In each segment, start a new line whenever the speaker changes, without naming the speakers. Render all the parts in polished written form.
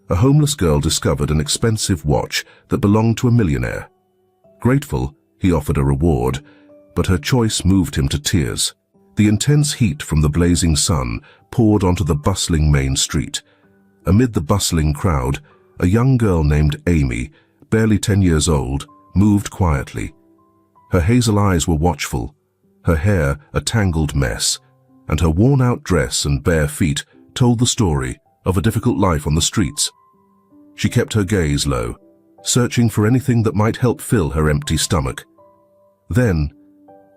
a homeless girl discovered an expensive watch that belonged to a millionaire. Grateful, he offered a reward, but her choice moved him to tears. The intense heat from the blazing sun poured onto the bustling main street. Amid the bustling crowd, a young girl named Amy, barely 10 years old, moved quietly. Her hazel eyes were watchful, her hair a tangled mess, and her worn-out dress and bare feet told the story of a difficult life on the streets. She kept her gaze low, searching for anything that might help fill her empty stomach. Then,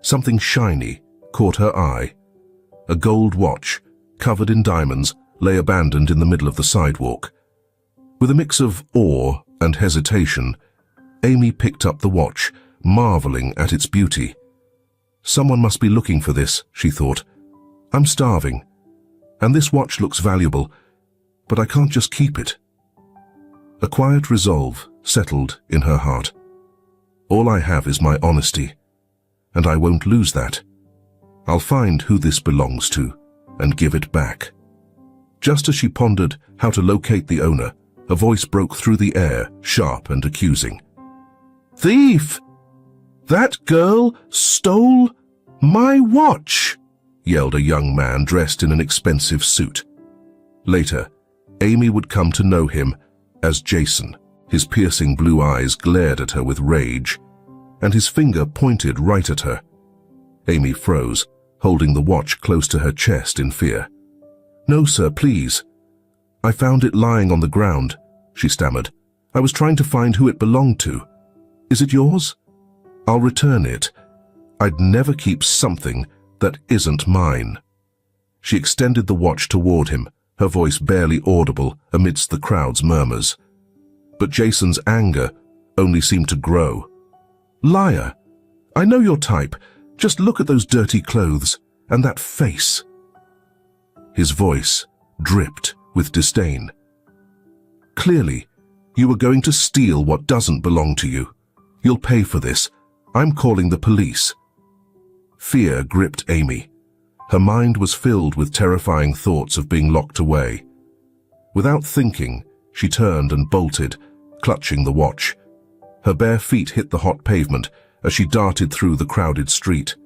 something shiny caught her eye. A gold watch, covered in diamonds, lay abandoned in the middle of the sidewalk. With a mix of awe and hesitation, Amy picked up the watch, marveling at its beauty. Someone must be looking for this, she thought. I'm starving, and this watch looks valuable, but I can't just keep it. A quiet resolve settled in her heart. All I have is my honesty, and I won't lose that. I'll find who this belongs to and give it back. Just as she pondered how to locate the owner, a voice broke through the air, sharp and accusing. "Thief! That girl stole my watch!" yelled a young man dressed in an expensive suit. Later, Amy would come to know him as Jason. His piercing blue eyes glared at her with rage, and his finger pointed right at her. Amy froze, holding the watch close to her chest in fear. "No, sir, please. I found it lying on the ground," she stammered. "I was trying to find who it belonged to. Is it yours? I'll return it. I'd never keep something that isn't mine." She extended the watch toward him, her voice barely audible amidst the crowd's murmurs. But Jason's anger only seemed to grow. "Liar! I know your type. Just look at those dirty clothes and that face." His voice dripped with disdain. "Clearly, you were going to steal what doesn't belong to you. You'll pay for this. I'm calling the police." Fear gripped Amy. Her mind was filled with terrifying thoughts of being locked away. Without thinking, she turned and bolted, clutching the watch. Her bare feet hit the hot pavement as she darted through the crowded street.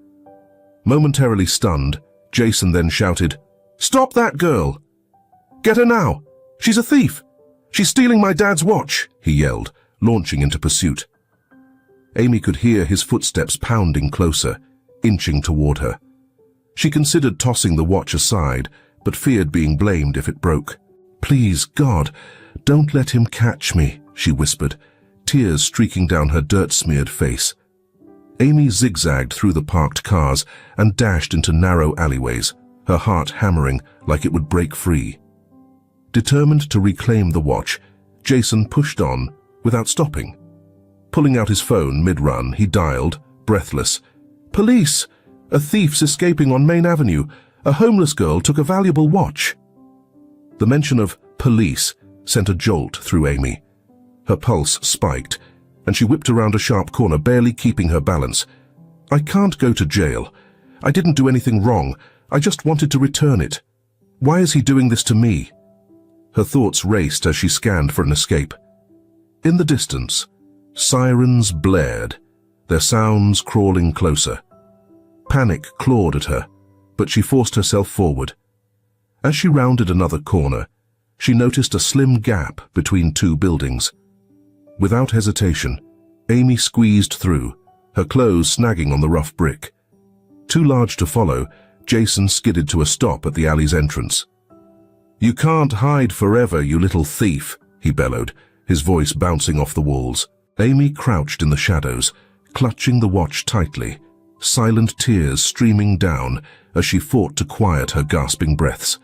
Momentarily stunned, Jason then shouted, "Stop that girl! Get her now! She's a thief! She's stealing my dad's watch!" he yelled, launching into pursuit. Amy could hear his footsteps pounding closer, inching toward her. She considered tossing the watch aside, but feared being blamed if it broke. "Please, God, don't let him catch me," she whispered, tears streaking down her dirt-smeared face. Amy zigzagged through the parked cars and dashed into narrow alleyways, her heart hammering like it would break free. Determined to reclaim the watch, Jason pushed on without stopping. Pulling out his phone mid-run, he dialed, breathless, "Police! A thief's escaping on Main Avenue. A homeless girl took a valuable watch." The mention of police sent a jolt through Amy. Her pulse spiked, and she whipped around a sharp corner, barely keeping her balance. "I can't go to jail. I didn't do anything wrong. I just wanted to return it. Why is he doing this to me?" Her thoughts raced as she scanned for an escape. In the distance, sirens blared, their sounds crawling closer. Panic clawed at her, but she forced herself forward. As she rounded another corner, she noticed a slim gap between two buildings. Without hesitation, Amy squeezed through, her clothes snagging on the rough brick. Too large to follow, Jason skidded to a stop at the alley's entrance. "You can't hide forever, you little thief," he bellowed, his voice bouncing off the walls. Amy crouched in the shadows, clutching the watch tightly, silent tears streaming down as she fought to quiet her gasping breaths.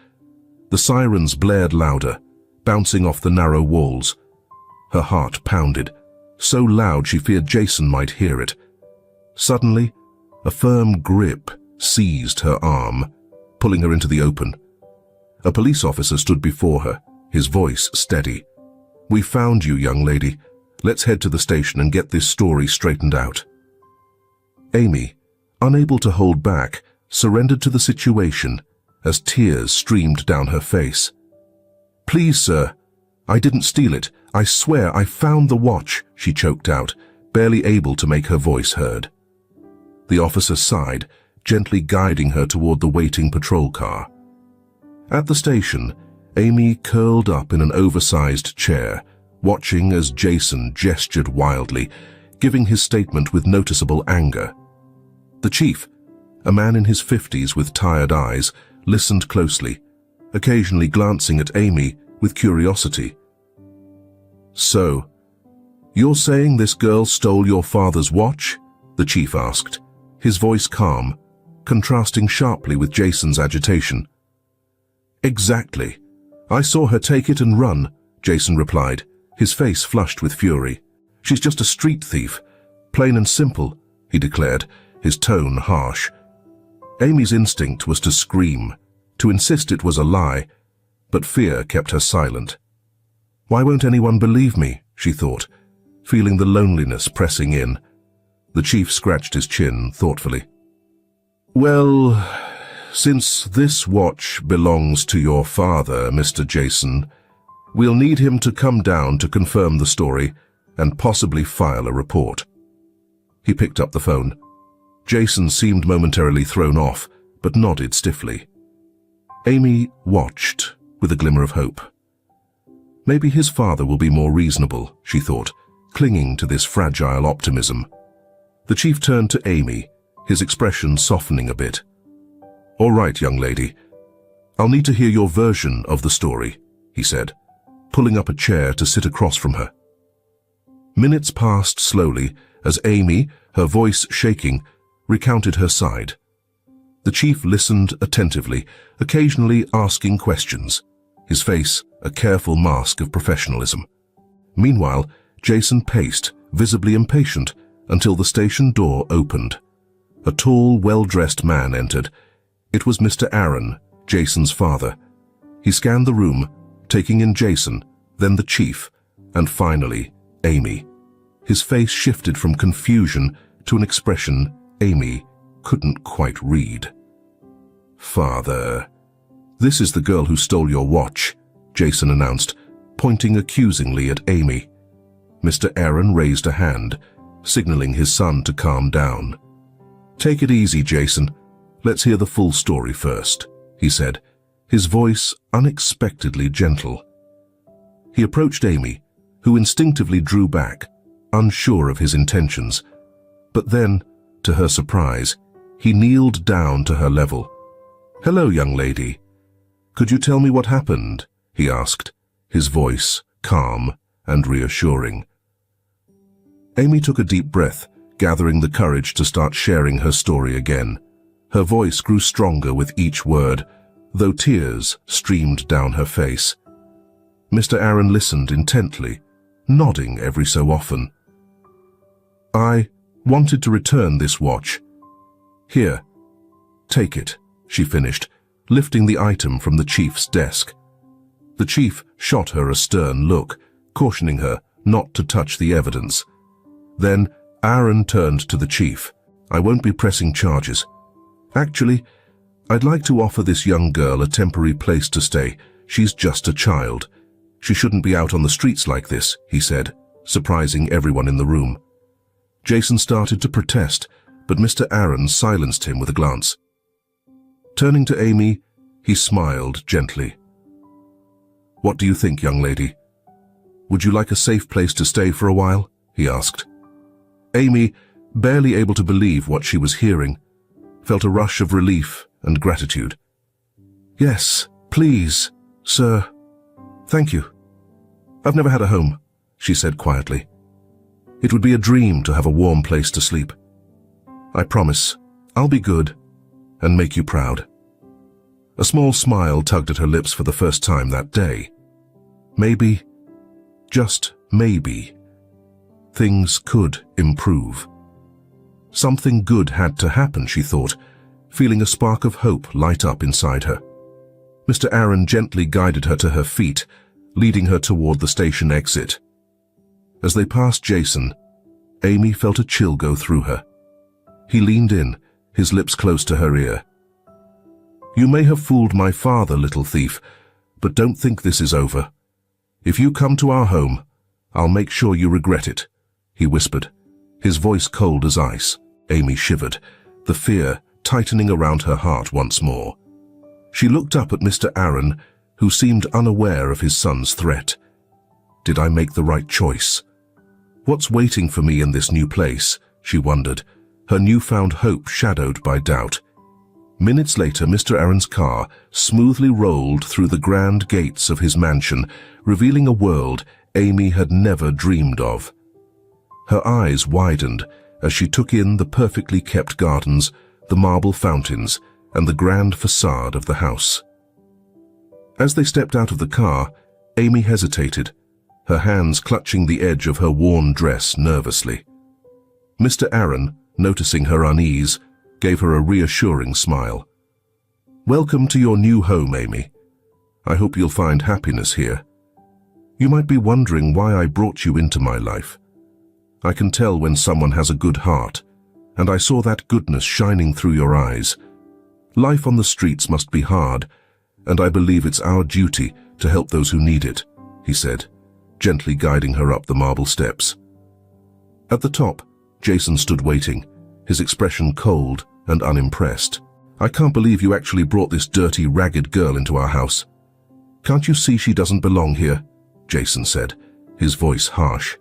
The sirens blared louder, bouncing off the narrow walls. Her heart pounded, so loud she feared Jason might hear it. Suddenly, a firm grip seized her arm, pulling her into the open. A police officer stood before her, his voice steady. "We found you, young lady. Let's head to the station and get this story straightened out." Amy, unable to hold back, surrendered to the situation as tears streamed down her face. "Please, sir, "I didn't steal it. I swear I found the watch," she choked out, barely able to make her voice heard. The officer sighed, gently guiding her toward the waiting patrol car. At the station, Amy curled up in an oversized chair, watching as Jason gestured wildly, giving his statement with noticeable anger. The chief, a man in his 50s with tired eyes, listened closely, occasionally glancing at Amy with curiosity. "So, you're saying this girl stole your father's watch?" the chief asked, his voice calm, contrasting sharply with Jason's agitation. "Exactly. I saw her take it and run," Jason replied, his face flushed with fury. "She's just a street thief. Plain and simple," he declared, his tone harsh. Amy's instinct was to scream, to insist it was a lie, but fear kept her silent. "Why won't anyone believe me?" she thought, feeling the loneliness pressing in. The chief scratched his chin thoughtfully. "Well, since this watch belongs to your father, Mr. Jason, we'll need him to come down to confirm the story and possibly file a report." He picked up the phone. Jason seemed momentarily thrown off, but nodded stiffly. Amy watched with a glimmer of hope. Maybe his father will be more reasonable, she thought, clinging to this fragile optimism. The chief turned to Amy, his expression softening a bit. "All right, young lady. I'll need to hear your version of the story," he said, pulling up a chair to sit across from her. Minutes passed slowly as Amy, her voice shaking, recounted her side. The chief listened attentively, occasionally asking questions, his face a careful mask of professionalism. Meanwhile, Jason paced, visibly impatient, until the station door opened. A tall, well-dressed man entered. It was Mr. Aaron, Jason's father. He scanned the room, taking in Jason, then the chief, and finally, Amy. His face shifted from confusion to an expression Amy couldn't quite read. "Father, this is the girl who stole your watch," Jason announced, pointing accusingly at Amy. Mr. Aaron raised a hand, signaling his son to calm down. "Take it easy, Jason. Let's hear the full story first," he said, his voice unexpectedly gentle. He approached Amy, who instinctively drew back, unsure of his intentions. But then, to her surprise, he kneeled down to her level. "Hello, young lady. Could you tell me what happened?" he asked, his voice calm and reassuring. Amy took a deep breath, gathering the courage to start sharing her story again. Her voice grew stronger with each word, though tears streamed down her face. Mr. Aaron listened intently, nodding every so often. "I wanted to return this watch. Here, take it," she finished, lifting the item from the chief's desk. The chief shot her a stern look, cautioning her not to touch the evidence. Then Aaron turned to the chief. "I won't be pressing charges. Actually, I'd like to offer this young girl a temporary place to stay. She's just a child. She shouldn't be out on the streets like this," he said, surprising everyone in the room. Jason started to protest, but Mr. Aaron silenced him with a glance. Turning to Amy, he smiled gently. "What do you think, young lady? Would you like a safe place to stay for a while?" he asked. Amy, barely able to believe what she was hearing, felt a rush of relief and gratitude. "Yes, please, sir. Thank you. I've never had a home," she said quietly. "It would be a dream to have a warm place to sleep. I promise I'll be good and make you proud." A small smile tugged at her lips for the first time that day. Maybe, just maybe, things could improve. Something good had to happen, she thought, feeling a spark of hope light up inside her. Mr. Aaron gently guided her to her feet, leading her toward the station exit. As they passed Jason, Amy felt a chill go through her. He leaned in, his lips close to her ear. "You may have fooled my father, little thief, but don't think this is over. "If you come to our home, I'll make sure you regret it," he whispered, his voice cold as ice. Amy shivered, the fear tightening around her heart once more. She looked up at Mr. Aaron, who seemed unaware of his son's threat. Did I make the right choice? What's waiting for me in this new place? She wondered, her newfound hope shadowed by doubt. Minutes later, Mr. Aaron's car smoothly rolled through the grand gates of his mansion, revealing a world Amy had never dreamed of. Her eyes widened as she took in the perfectly kept gardens, the marble fountains, and the grand facade of the house. As they stepped out of the car, Amy hesitated, her hands clutching the edge of her worn dress nervously. Mr. Aaron, noticing her unease, gave her a reassuring smile. "Welcome to your new home, Amy. I hope you'll find happiness here. You might be wondering why I brought you into my life. I can tell when someone has a good heart, and I saw that goodness shining through your eyes. Life on the streets must be hard, and I believe it's our duty to help those who need it," he said, gently guiding her up the marble steps. At the top, Jason stood waiting, his expression cold and unimpressed. "I can't believe you actually brought this dirty, ragged girl into our house. Can't you see she doesn't belong here?" Jason said, his voice harsh.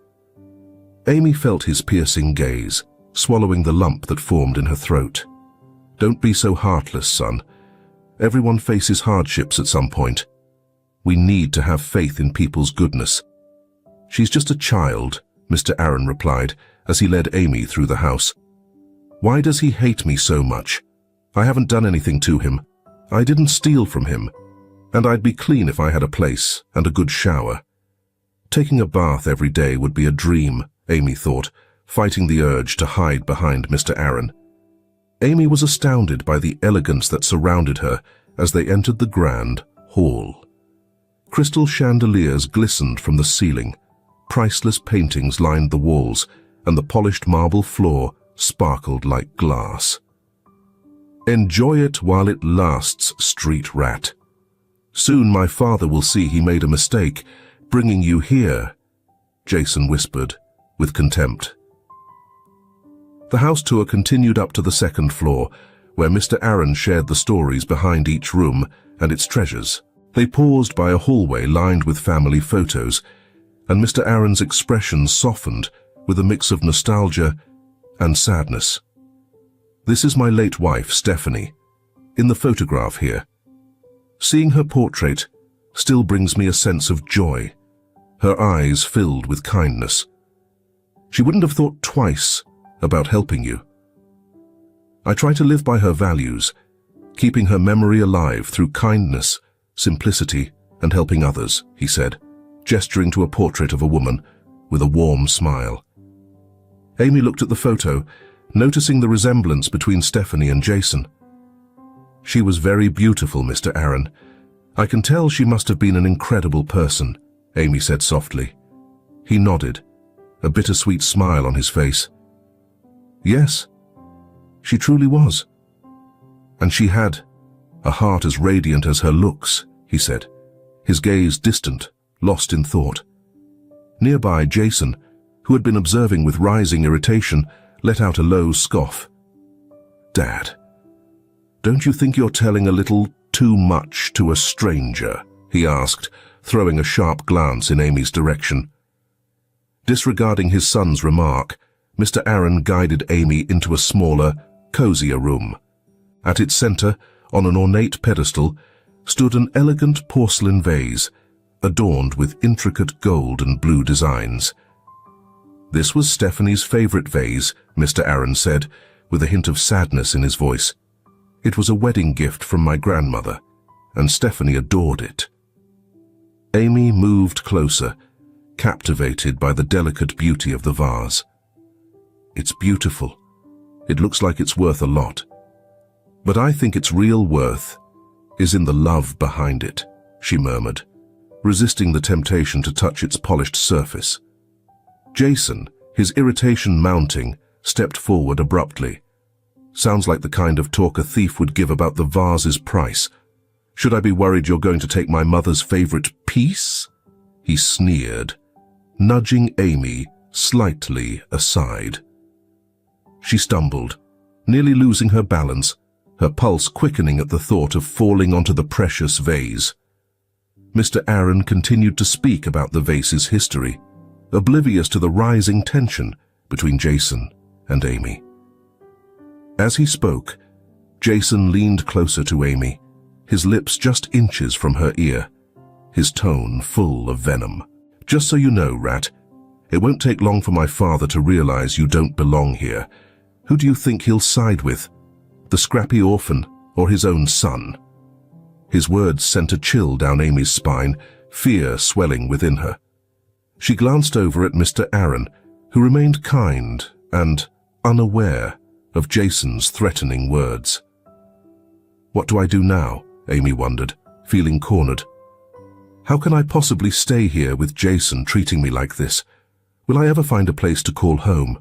Amy felt his piercing gaze, swallowing the lump that formed in her throat. "Don't be so heartless, son. Everyone faces hardships at some point. We need to have faith in people's goodness." "She's just a child," Mr. Aaron replied as he led Amy through the house. "Why does he hate me so much? I haven't done anything to him. I didn't steal from him. And I'd be clean if I had a place and a good shower. Taking a bath every day would be a dream," Amy thought, fighting the urge to hide behind Mr. Aaron. Amy was astounded by the elegance that surrounded her as they entered the grand hall. Crystal chandeliers glistened from the ceiling, priceless paintings lined the walls, and the polished marble floor sparkled like glass. "Enjoy it while it lasts, street rat. Soon my father will see he made a mistake, bringing you here," Jason whispered, with contempt. The house tour continued up to the second floor, where Mr. Aaron shared the stories behind each room and its treasures. They paused by a hallway lined with family photos, and Mr. Aaron's expression softened with a mix of nostalgia and sadness. "This is my late wife, Stephanie, in the photograph here. Seeing her portrait still brings me a sense of joy," her eyes filled with kindness. "She wouldn't have thought twice about helping you. I try to live by her values, keeping her memory alive through kindness, simplicity, and helping others," he said, gesturing to a portrait of a woman with a warm smile. Amy looked at the photo, noticing the resemblance between Stephanie and Jason. "She was very beautiful, Mr. Aaron. I can tell she must have been an incredible person," Amy said softly. He nodded, a bittersweet smile on his face. "Yes, she truly was. And she had a heart as radiant as her looks," he said, his gaze distant, lost in thought. Nearby, Jason, who had been observing with rising irritation, let out a low scoff. "Dad, don't you think you're telling a little too much to a stranger?" he asked, throwing a sharp glance in Amy's direction. Disregarding his son's remark, Mr. Aaron guided Amy into a smaller, cozier room. At its center, on an ornate pedestal, stood an elegant porcelain vase, adorned with intricate gold and blue designs. "This was Stephanie's favorite vase," Mr. Aaron said, with a hint of sadness in his voice. "It was a wedding gift from my grandmother, and Stephanie adored it." Amy moved closer, captivated by the delicate beauty of the vase. "It's beautiful. It looks like it's worth a lot. But I think its real worth is in the love behind it," she murmured, resisting the temptation to touch its polished surface. Jason, his irritation mounting, stepped forward abruptly. "Sounds like the kind of talk a thief would give about the vase's price. Should I be worried you're going to take my mother's favorite piece?" he sneered, nudging Amy slightly aside. She stumbled, nearly losing her balance, her pulse quickening at the thought of falling onto the precious vase. Mr. Aaron continued to speak about the vase's history, oblivious to the rising tension between Jason and Amy. As he spoke, Jason leaned closer to Amy, his lips just inches from her ear, his tone full of venom. "Just so you know, Rat, it won't take long for my father to realize you don't belong here. Who do you think he'll side with? The scrappy orphan or his own son?" His words sent a chill down Amy's spine, fear swelling within her. She glanced over at Mr. Aaron, who remained kind and unaware of Jason's threatening words. "What do I do now?" Amy wondered, feeling cornered. "How can I possibly stay here with Jason treating me like this? Will I ever find a place to call home?"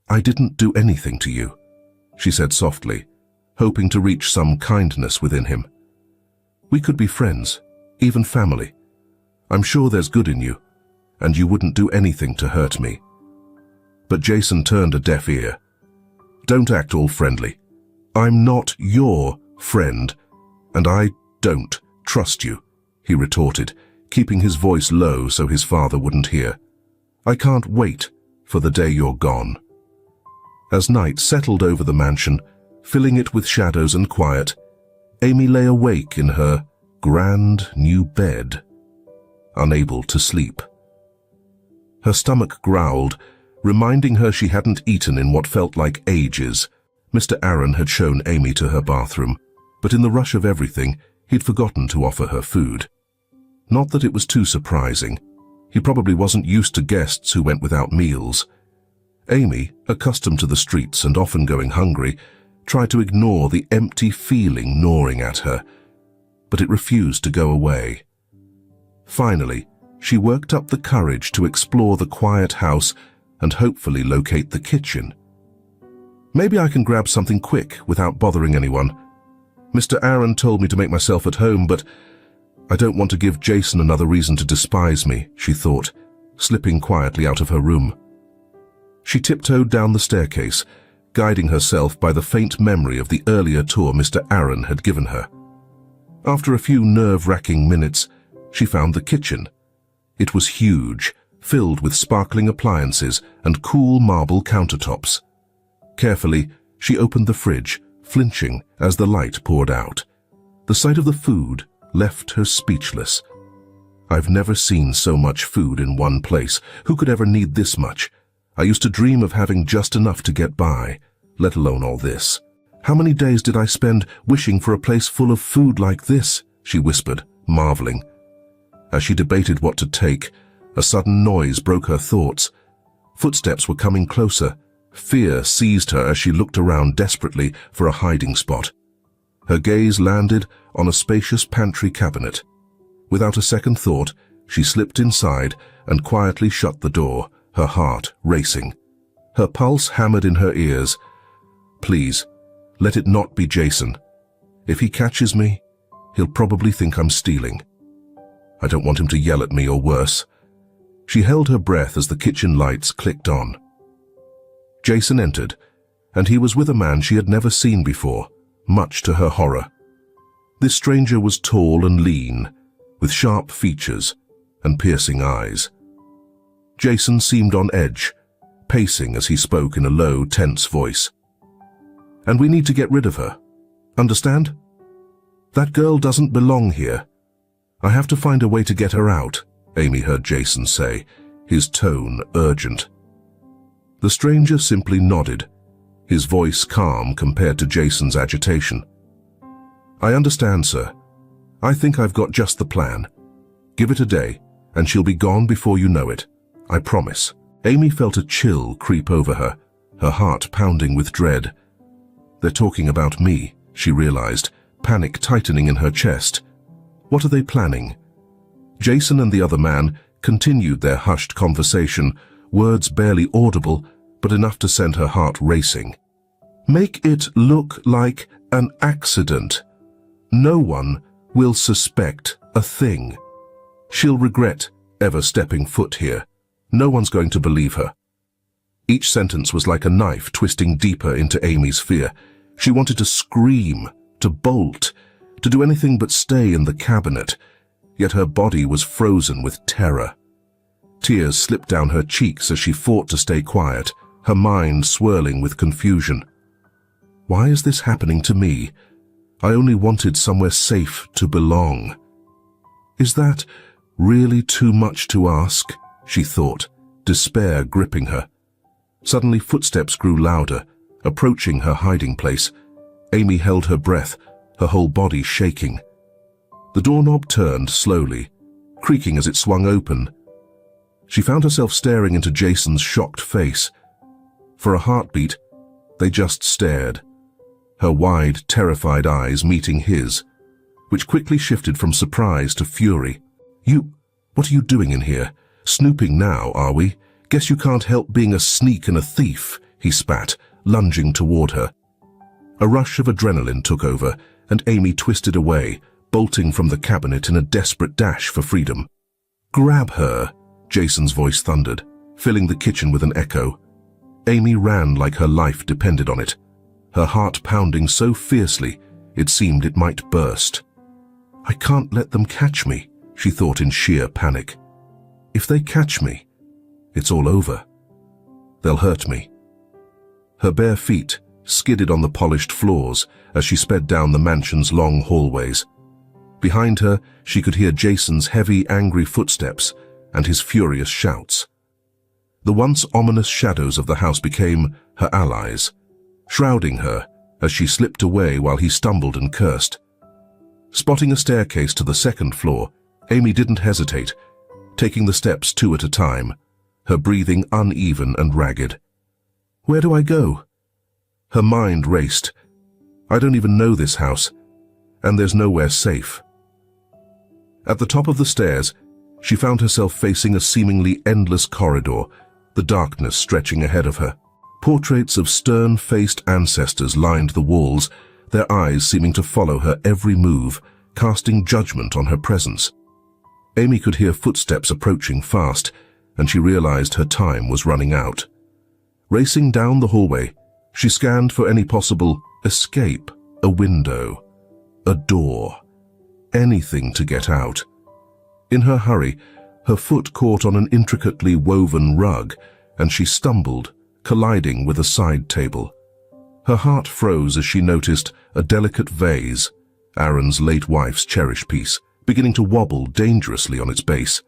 "I didn't do anything to you," she said softly, hoping to reach some kindness within him. "We could be friends, even family. I'm sure there's good in you, and you wouldn't do anything to hurt me." But Jason turned a deaf ear. "Don't act all friendly. I'm not your friend, and I don't trust you," he retorted, keeping his voice low so his father wouldn't hear. "I can't wait for the day you're gone." As night settled over the mansion, filling it with shadows and quiet, Amy lay awake in her grand new bed, unable to sleep. Her stomach growled, reminding her she hadn't eaten in what felt like ages. Mr. Aaron had shown Amy to her bathroom, but in the rush of everything, he'd forgotten to offer her food. Not that it was too surprising. He probably wasn't used to guests who went without meals. Amy, accustomed to the streets and often going hungry, tried to ignore the empty feeling gnawing at her, but it refused to go away. Finally, she worked up the courage to explore the quiet house and hopefully locate the kitchen. "Maybe I can grab something quick without bothering anyone. Mr. Aaron told me to make myself at home, but I don't want to give Jason another reason to despise me," she thought, slipping quietly out of her room. She tiptoed down the staircase, guiding herself by the faint memory of the earlier tour Mr. Aaron had given her. After a few nerve-wracking minutes, she found the kitchen. It was huge, filled with sparkling appliances and cool marble countertops. Carefully, she opened the fridge, flinching as the light poured out. The sight of the food left her speechless. "I've never seen so much food in one place. Who could ever need this much? I used to dream of having just enough to get by, let alone all this. How many days did I spend wishing for a place full of food like this?" she whispered, marveling. As she debated what to take, a sudden noise broke her thoughts. Footsteps were coming closer. Fear seized her as she looked around desperately for a hiding spot. Her gaze landed on a spacious pantry cabinet. Without a second thought, she slipped inside and quietly shut the door, her heart racing. Her pulse hammered in her ears. "Please, let it not be Jason. If he catches me, he'll probably think I'm stealing. I don't want him to yell at me or worse." She held her breath as the kitchen lights clicked on. Jason entered, and he was with a man she had never seen before, much to her horror. This stranger was tall and lean, with sharp features and piercing eyes. Jason seemed on edge, pacing as he spoke in a low, tense voice. "And we need to get rid of her. Understand? That girl doesn't belong here. I have to find a way to get her out," Amy heard Jason say, his tone urgent. The stranger simply nodded, his voice calm compared to Jason's agitation. "I understand, sir. I think I've got just the plan. Give it a day, and she'll be gone before you know it. I promise." Amy felt a chill creep over her, her heart pounding with dread. "They're talking about me," she realized, panic tightening in her chest. What are they planning? Jason and the other man continued their hushed conversation, words barely audible, but enough to send her heart racing. "Make it look like an accident. No one will suspect a thing." She'll regret ever stepping foot here. No one's going to believe her. Each sentence was like a knife twisting deeper into Amy's fear. She wanted to scream, to bolt, to do anything but stay in the cabinet, yet her body was frozen with terror. Tears slipped down her cheeks as she fought to stay quiet, her mind swirling with confusion. Why is this happening to me? I only wanted somewhere safe to belong. Is that really too much to ask? She thought, despair gripping her. Suddenly footsteps grew louder, approaching her hiding place. Amy held her breath, her whole body shaking. The doorknob turned slowly, creaking as it swung open. She found herself staring into Jason's shocked face. For a heartbeat, they just stared, her wide, terrified eyes meeting his, which quickly shifted from surprise to fury. What are you doing in here? Snooping now, are we? Guess you can't help being a sneak and a thief, he spat, lunging toward her. A rush of adrenaline took over, and Amy twisted away, bolting from the cabinet in a desperate dash for freedom. Grab her, Jason's voice thundered, filling the kitchen with an echo. Amy ran like her life depended on it, her heart pounding so fiercely it seemed it might burst. I can't let them catch me, she thought in sheer panic. If they catch me, it's all over. They'll hurt me. Her bare feet skidded on the polished floors as she sped down the mansion's long hallways. Behind her, she could hear Jason's heavy, angry footsteps and his furious shouts. The once ominous shadows of the house became her allies, shrouding her as she slipped away while he stumbled and cursed. Spotting a staircase to the second floor, Amy didn't hesitate, taking the steps 2 at a time, her breathing uneven and ragged. Where do I go? Her mind raced. I don't even know this house, and there's nowhere safe. At the top of the stairs, she found herself facing a seemingly endless corridor, the darkness stretching ahead of her. Portraits of stern-faced ancestors lined the walls, their eyes seeming to follow her every move, casting judgment on her presence. Amy could hear footsteps approaching fast, and she realized her time was running out. Racing down the hallway, she scanned for any possible escape, a window, a door, anything to get out. In her hurry, her foot caught on an intricately woven rug, and she stumbled, colliding with a side table. Her heart froze as she noticed a delicate vase, Aaron's late wife's cherished piece, beginning to wobble dangerously on its base.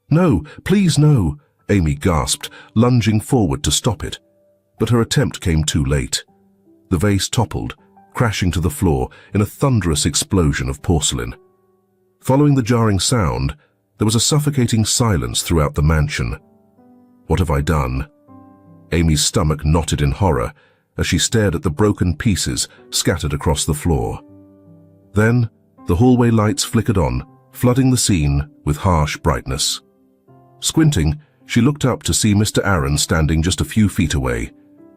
No, please no, Amy gasped, lunging forward to stop it. But her attempt came too late. The vase toppled, crashing to the floor in a thunderous explosion of porcelain. Following the jarring sound, there was a suffocating silence throughout the mansion. What have I done? Amy's stomach knotted in horror as she stared at the broken pieces scattered across the floor. Then, the hallway lights flickered on, flooding the scene with harsh brightness. Squinting, she looked up to see Mr. Aaron standing just a few feet away,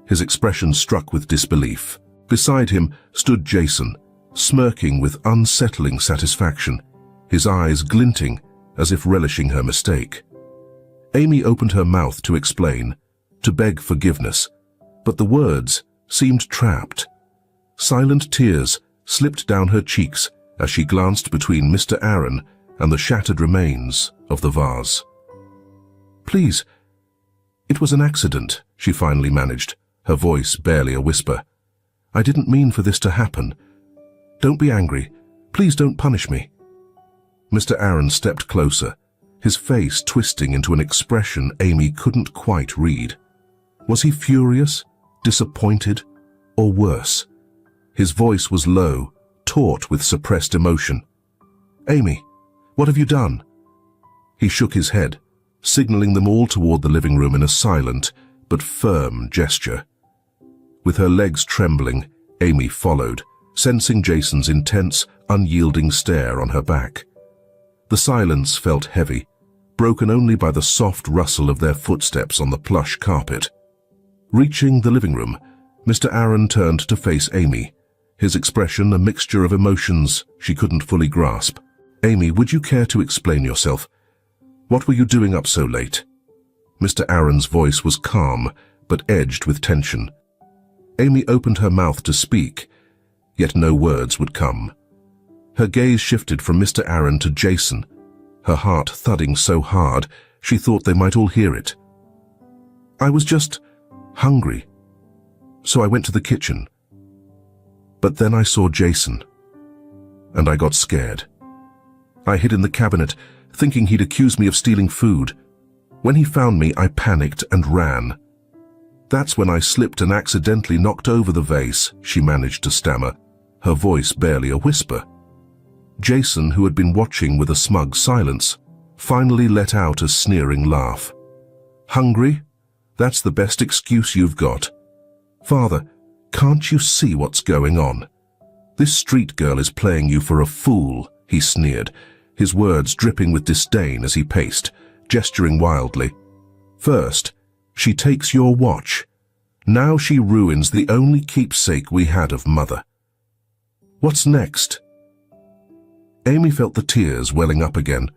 his expression struck with disbelief. Beside him stood Jason, smirking with unsettling satisfaction, his eyes glinting as if relishing her mistake. Amy opened her mouth to explain, to beg forgiveness, but the words seemed trapped. Silent tears slipped down her cheeks as she glanced between Mr. Aaron and the shattered remains of the vase. Please, it was an accident, she finally managed, her voice barely a whisper. I didn't mean for this to happen. Don't be angry. Please don't punish me. Mr. Aaron stepped closer, his face twisting into an expression Amy couldn't quite read. Was he furious, disappointed, or worse? His voice was low, taut with suppressed emotion. Amy, what have you done? He shook his head, signaling them all toward the living room in a silent but firm gesture. With her legs trembling, Amy followed, sensing Jason's intense, unyielding stare on her back. The silence felt heavy, broken only by the soft rustle of their footsteps on the plush carpet. Reaching the living room, Mr. Aaron turned to face Amy, his expression a mixture of emotions she couldn't fully grasp. Amy, would you care to explain yourself? What were you doing up so late? Mr. Aaron's voice was calm, but edged with tension. Amy opened her mouth to speak, yet no words would come. Her gaze shifted from Mr. Aaron to Jason, her heart thudding so hard she thought they might all hear it. I was just hungry, so I went to the kitchen. But then I saw Jason, and I got scared. I hid in the cabinet, thinking he'd accuse me of stealing food. When he found me, I panicked and ran. That's when I slipped and accidentally knocked over the vase, she managed to stammer, her voice barely a whisper. Jason, who had been watching with a smug silence, finally let out a sneering laugh. Hungry? That's the best excuse you've got. Father, can't you see what's going on? This street girl is playing you for a fool, he sneered, his words dripping with disdain as he paced, gesturing wildly. First, she takes your watch. Now she ruins the only keepsake we had of Mother. What's next? Amy felt the tears welling up again,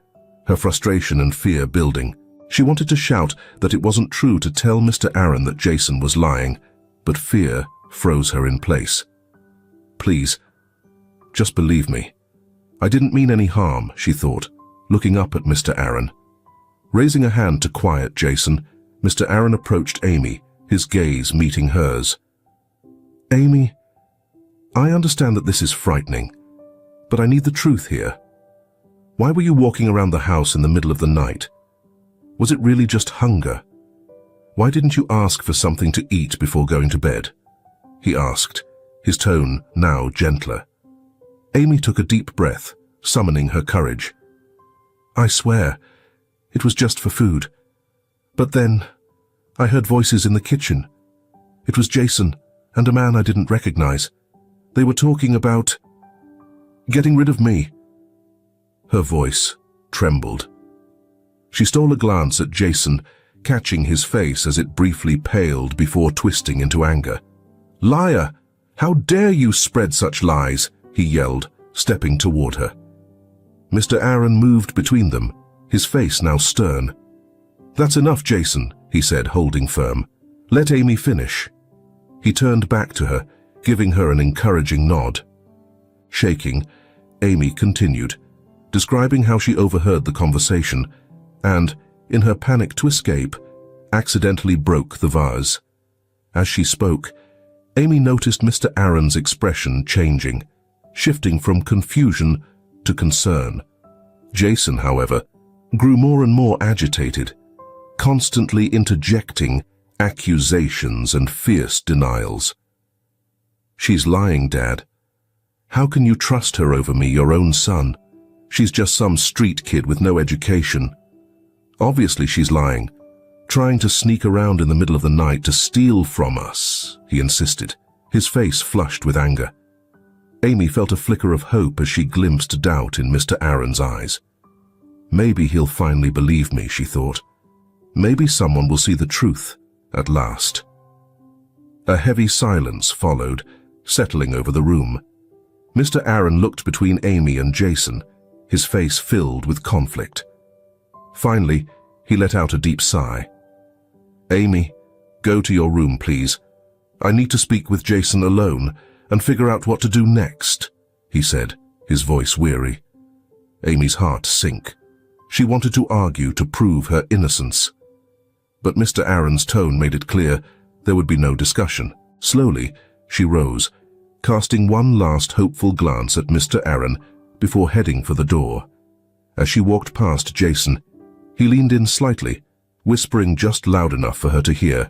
her frustration and fear building. She wanted to shout that it wasn't true to tell Mr. Aaron that Jason was lying, but fear froze her in place. Please, just believe me. I didn't mean any harm, she thought, looking up at Mr. Aaron. Raising a hand to quiet Jason, Mr. Aaron approached Amy, his gaze meeting hers. Amy, I understand that this is frightening, but I need the truth here. Why were you walking around the house in the middle of the night? Was it really just hunger? Why didn't you ask for something to eat before going to bed? He asked, his tone now gentler. Amy took a deep breath, summoning her courage. I swear, it was just for food. But then, I heard voices in the kitchen. It was Jason and a man I didn't recognize. They were talking about getting rid of me. Her voice trembled. She stole a glance at Jason, catching his face as it briefly paled before twisting into anger. Liar! How dare you spread such lies? He yelled, stepping toward her. Mr. Aaron moved between them, his face now stern. That's enough, Jason, he said, holding firm. Let Amy finish. He turned back to her, giving her an encouraging nod. Shaking, Amy continued, describing how she overheard the conversation and, in her panic to escape, accidentally broke the vase. As she spoke, Amy noticed Mr. Aaron's expression changing, shifting from confusion to concern. Jason, however, grew more and more agitated, constantly interjecting accusations and fierce denials. She's lying, Dad. How can you trust her over me, your own son? She's just some street kid with no education. Obviously she's lying, trying to sneak around in the middle of the night to steal from us, he insisted, his face flushed with anger. Amy felt a flicker of hope as she glimpsed doubt in Mr. Aaron's eyes. Maybe he'll finally believe me, she thought. Maybe someone will see the truth, at last. A heavy silence followed, settling over the room. Mr. Aaron looked between Amy and Jason, his face filled with conflict. Finally, he let out a deep sigh. Amy, go to your room, please. I need to speak with Jason alone and figure out what to do next, he said, his voice weary. Amy's heart sank. She wanted to argue to prove her innocence. But Mr. Aaron's tone made it clear there would be no discussion. Slowly, she rose, casting one last hopeful glance at Mr. Aaron before heading for the door. As she walked past Jason, he leaned in slightly, whispering just loud enough for her to hear.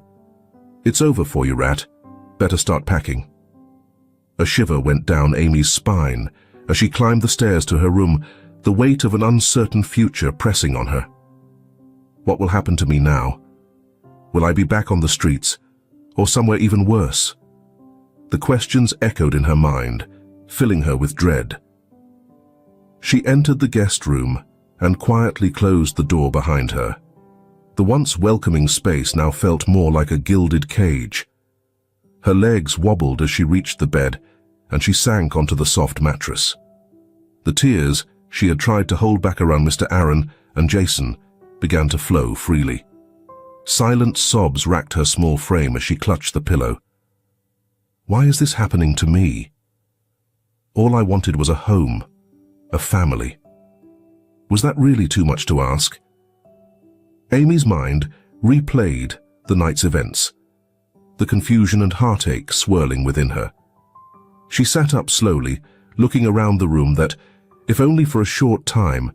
It's over for you, Rat. Better start packing. A shiver went down Amy's spine as she climbed the stairs to her room, the weight of an uncertain future pressing on her. What will happen to me now? Will I be back on the streets, or somewhere even worse? The questions echoed in her mind, filling her with dread. She entered the guest room and quietly closed the door behind her. The once welcoming space now felt more like a gilded cage. Her legs wobbled as she reached the bed, and she sank onto the soft mattress. The tears she had tried to hold back around Mr. Aaron and Jason began to flow freely. Silent sobs racked her small frame as she clutched the pillow. Why is this happening to me? All I wanted was a home, a family. Was that really too much to ask? Amy's mind replayed the night's events, the confusion and heartache swirling within her. She sat up slowly, looking around the room that, if only for a short time,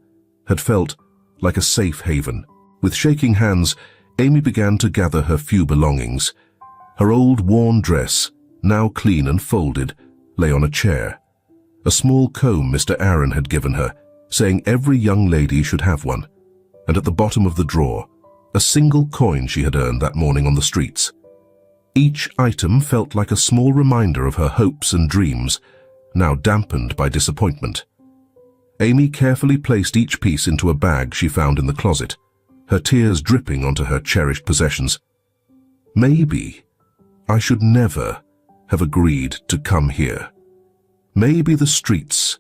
had felt like a safe haven. With shaking hands, Amy began to gather her few belongings. Her old worn dress, now clean and folded, lay on a chair. A small comb Mr. Aaron had given her, saying every young lady should have one, and at the bottom of the drawer, a single coin she had earned that morning on the streets. Each item felt like a small reminder of her hopes and dreams, now dampened by disappointment. Amy carefully placed each piece into a bag she found in the closet, her tears dripping onto her cherished possessions. Maybe I should never have agreed to come here. Maybe the streets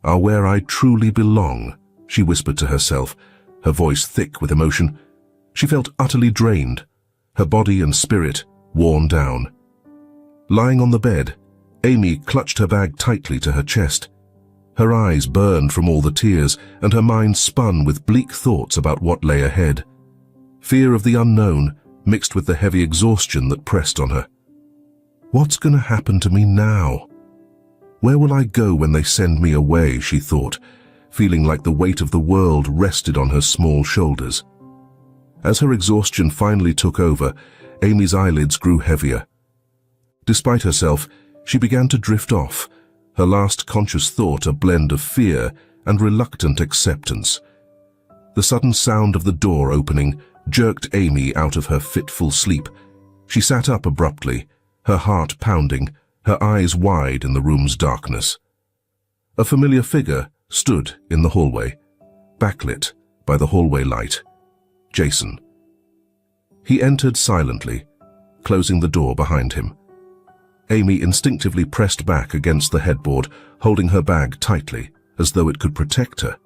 are where I truly belong, she whispered to herself, her voice thick with emotion. She felt utterly drained, her body and spirit worn down. Lying on the bed, Amy clutched her bag tightly to her chest. Her eyes burned from all the tears, and her mind spun with bleak thoughts about what lay ahead. Fear of the unknown mixed with the heavy exhaustion that pressed on her. What's going to happen to me now? Where will I go when they send me away, she thought, feeling like the weight of the world rested on her small shoulders. As her exhaustion finally took over, Amy's eyelids grew heavier. Despite herself, she began to drift off, her last conscious thought a blend of fear and reluctant acceptance. The sudden sound of the door opening jerked Amy out of her fitful sleep. She sat up abruptly, her heart pounding, her eyes wide in the room's darkness. A familiar figure stood in the hallway, backlit by the hallway light. Jason. He entered silently, closing the door behind him. Amy instinctively pressed back against the headboard, holding her bag tightly, as though it could protect her.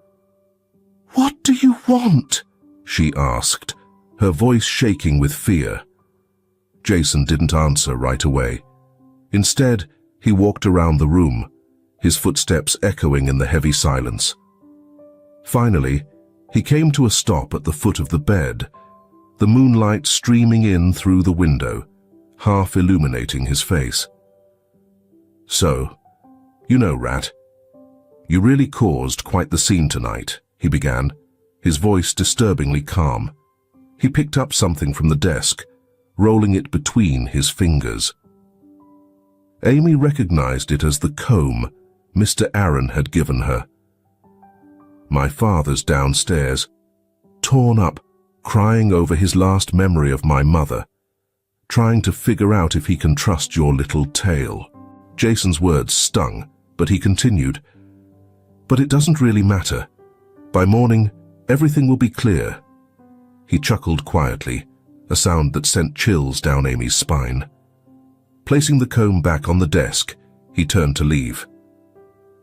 "What do you want?" she asked, her voice shaking with fear. Jason didn't answer right away. Instead, he walked around the room, his footsteps echoing in the heavy silence. Finally, he came to a stop at the foot of the bed, the moonlight streaming in through the window, half illuminating his face. "So, you know, Rat, you really caused quite the scene tonight," he began, his voice disturbingly calm. He picked up something from the desk, rolling it between his fingers. Amy recognized it as the comb Mr. Aaron had given her. "My father's downstairs, torn up, crying over his last memory of my mother, trying to figure out if he can trust your little tale." Jason's words stung, but he continued, "But it doesn't really matter. By morning, everything will be clear." He chuckled quietly, a sound that sent chills down Amy's spine. Placing the comb back on the desk, he turned to leave.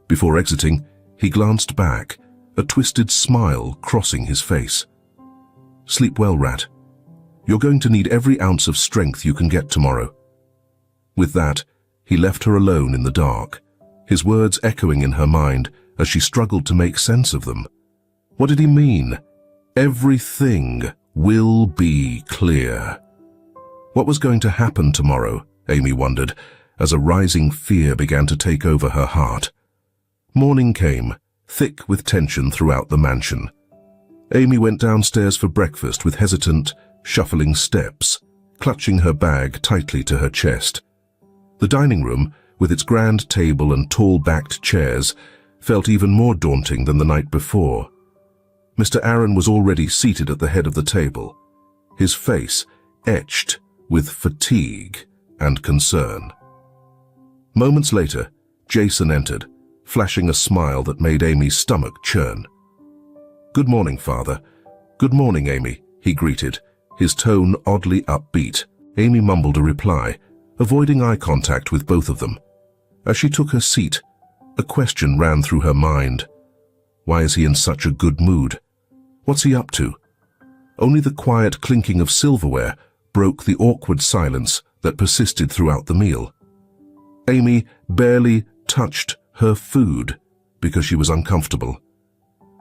Before exiting, he glanced back, a twisted smile crossing his face. "Sleep well, Rat. You're going to need every ounce of strength you can get tomorrow." With that, he left her alone in the dark, his words echoing in her mind as she struggled to make sense of them. What did he mean? Everything will be clear. What was going to happen tomorrow, Amy wondered, as a rising fear began to take over her heart. Morning came, thick with tension throughout the mansion. Amy went downstairs for breakfast with hesitant, shuffling steps, clutching her bag tightly to her chest. The dining room, with its grand table and tall-backed chairs, felt even more daunting than the night before. Mr. Aaron was already seated at the head of the table, his face etched with fatigue and concern. Moments later, Jason entered, flashing a smile that made Amy's stomach churn. "Good morning, Father." "Good morning, Amy," he greeted, his tone oddly upbeat. Amy mumbled a reply, avoiding eye contact with both of them. As she took her seat, a question ran through her mind. Why is he in such a good mood? What's he up to? Only the quiet clinking of silverware broke the awkward silence that persisted throughout the meal. Amy barely touched her food because she was uncomfortable.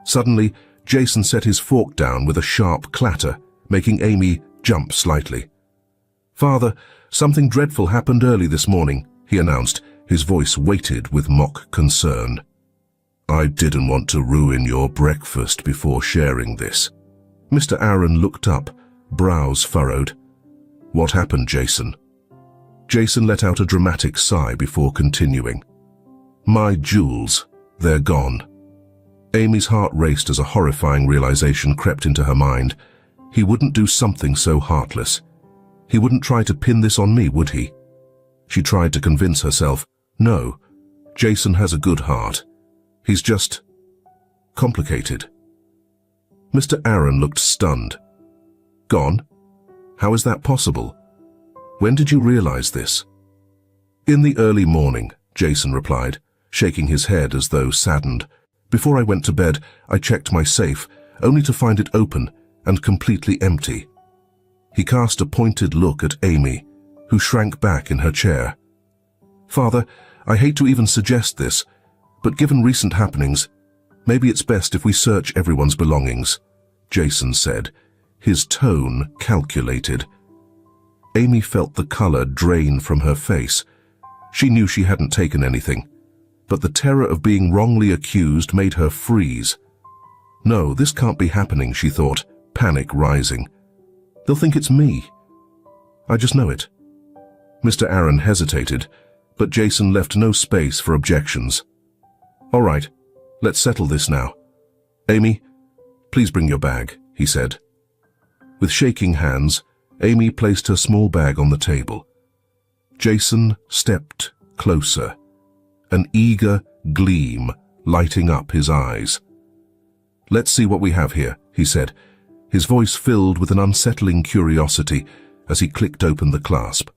Suddenly, Jason set his fork down with a sharp clatter, making Amy jump slightly. "Father, something dreadful happened early this morning," he announced, his voice weighted with mock concern. "I didn't want to ruin your breakfast before sharing this." Mr. Aaron looked up, brows furrowed. "What happened, Jason?" Jason let out a dramatic sigh before continuing. "My jewels, they're gone." Amy's heart raced as a horrifying realization crept into her mind. He wouldn't do something so heartless. He wouldn't try to pin this on me, would he? She tried to convince herself, no, Jason has a good heart. He's just complicated. Mr. Aaron looked stunned. "Gone? How is that possible? When did you realize this?" "In the early morning," Jason replied, shaking his head as though saddened. "Before I went to bed, I checked my safe, only to find it open and completely empty." He cast a pointed look at Amy, who shrank back in her chair. "Father, I hate to even suggest this, but given recent happenings, maybe it's best if we search everyone's belongings," Jason said, his tone calculated. Amy felt the color drain from her face. She knew she hadn't taken anything, but the terror of being wrongly accused made her freeze. "No, this can't be happening," she thought, panic rising. "They'll think it's me. I just know it." Mr. Aaron hesitated, but Jason left no space for objections. "All right, let's settle this now. Amy, please bring your bag," he said. With shaking hands, Amy placed her small bag on the table. Jason stepped closer, an eager gleam lighting up his eyes. "Let's see what we have here," he said, his voice filled with an unsettling curiosity as he clicked open the clasp.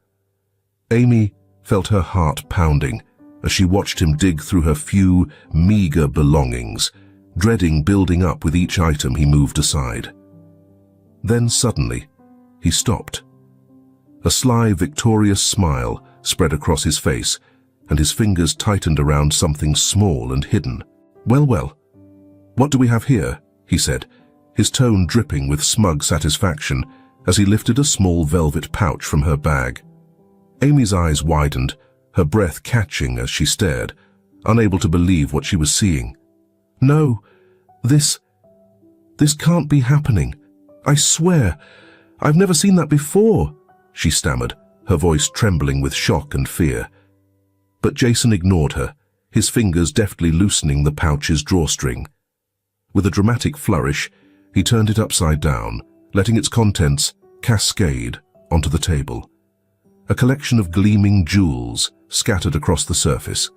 Amy felt her heart pounding as she watched him dig through her few, meager belongings, dreading building up with each item he moved aside. Then suddenly, he stopped. A sly, victorious smile spread across his face, and his fingers tightened around something small and hidden. Well, what do we have here?" he said, his tone dripping with smug satisfaction as he lifted a small velvet pouch from her bag. Amy's eyes widened, her breath catching as she stared, unable to believe what she was seeing. "No, this can't be happening. I swear, I've never seen that before," she stammered, her voice trembling with shock and fear. But Jason ignored her, his fingers deftly loosening the pouch's drawstring. With a dramatic flourish, he turned it upside down, letting its contents cascade onto the table. A collection of gleaming jewels scattered across the surface.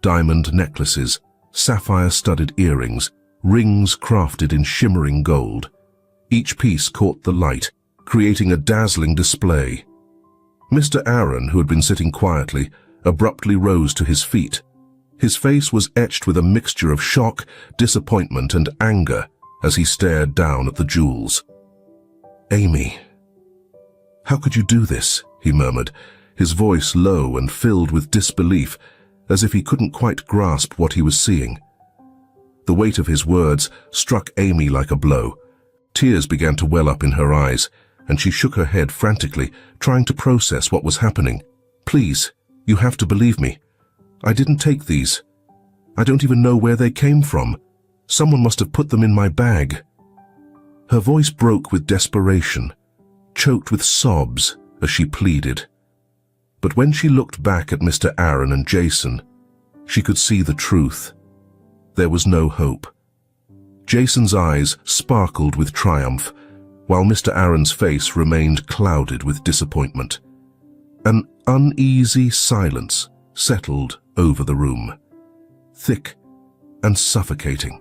Diamond necklaces, sapphire-studded earrings, rings crafted in shimmering gold. Each piece caught the light, creating a dazzling display. Mr. Aaron, who had been sitting quietly, abruptly rose to his feet. His face was etched with a mixture of shock, disappointment, and anger as he stared down at the jewels. "Amy, how could you do this?" he murmured, his voice low and filled with disbelief, as if he couldn't quite grasp what he was seeing. The weight of his words struck Amy like a blow. Tears began to well up in her eyes, and she shook her head frantically, trying to process what was happening. "Please, you have to believe me. I didn't take these. I don't even know where they came from. Someone must have put them in my bag." Her voice broke with desperation, choked with sobs as she pleaded. But when she looked back at Mr. Aaron and Jason, she could see the truth. There was no hope. Jason's eyes sparkled with triumph, while Mr. Aaron's face remained clouded with disappointment. An uneasy silence settled over the room, thick and suffocating.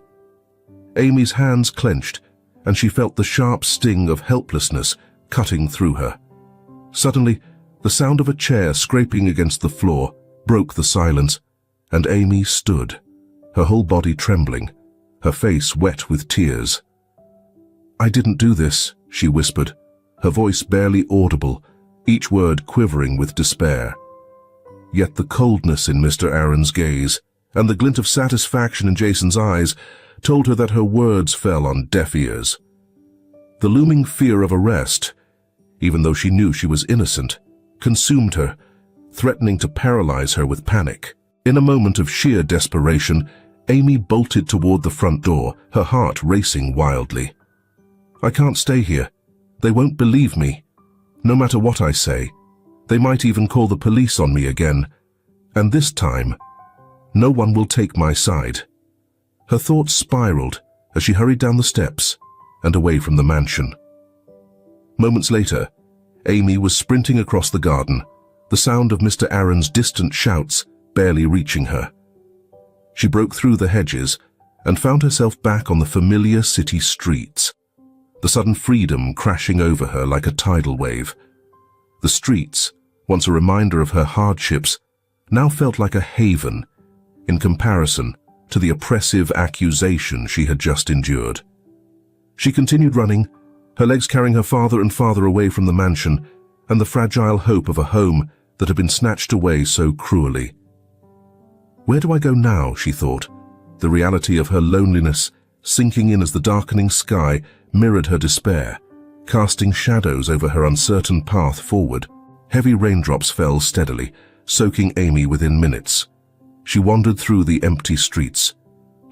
Amy's hands clenched, and she felt the sharp sting of helplessness cutting through her. Suddenly, the sound of a chair scraping against the floor broke the silence, and Amy stood, her whole body trembling, her face wet with tears. "I didn't do this," she whispered, her voice barely audible, each word quivering with despair. Yet the coldness in Mr. Aaron's gaze and the glint of satisfaction in Jason's eyes told her that her words fell on deaf ears. The looming fear of arrest, even though she knew she was innocent, consumed her, threatening to paralyze her with panic. In a moment of sheer desperation, Amy bolted toward the front door, her heart racing wildly. I can't stay here. They won't believe me. No matter what I say, they might even call the police on me again. And this time, no one will take my side. Her thoughts spiraled as she hurried down the steps and away from the mansion. Moments later, Amy was sprinting across the garden, the sound of Mr. Aaron's distant shouts barely reaching her. She broke through the hedges and found herself back on the familiar city streets, the sudden freedom crashing over her like a tidal wave. The streets, once a reminder of her hardships, now felt like a haven in comparison to the oppressive accusation she had just endured. She continued running, her legs carrying her farther and farther away from the mansion and the fragile hope of a home that had been snatched away so cruelly. Where do I go now, she thought, the reality of her loneliness sinking in as the darkening sky mirrored her despair, casting shadows over her uncertain path forward. Heavy raindrops fell steadily, soaking Amy within minutes. She wandered through the empty streets,